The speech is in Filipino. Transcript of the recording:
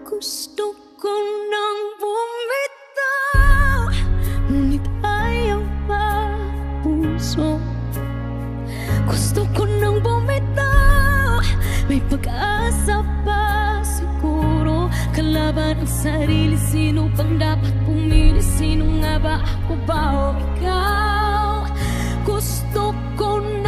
Gusto ko nang bumitaw, ngunit ayaw pa puso. Gusto ko nang bumitaw, may pag-asa pa siguro. Kalaban ang sarili, sino bang dapat pumili? Sino nga ba, ako ba o ikaw? Gusto ko na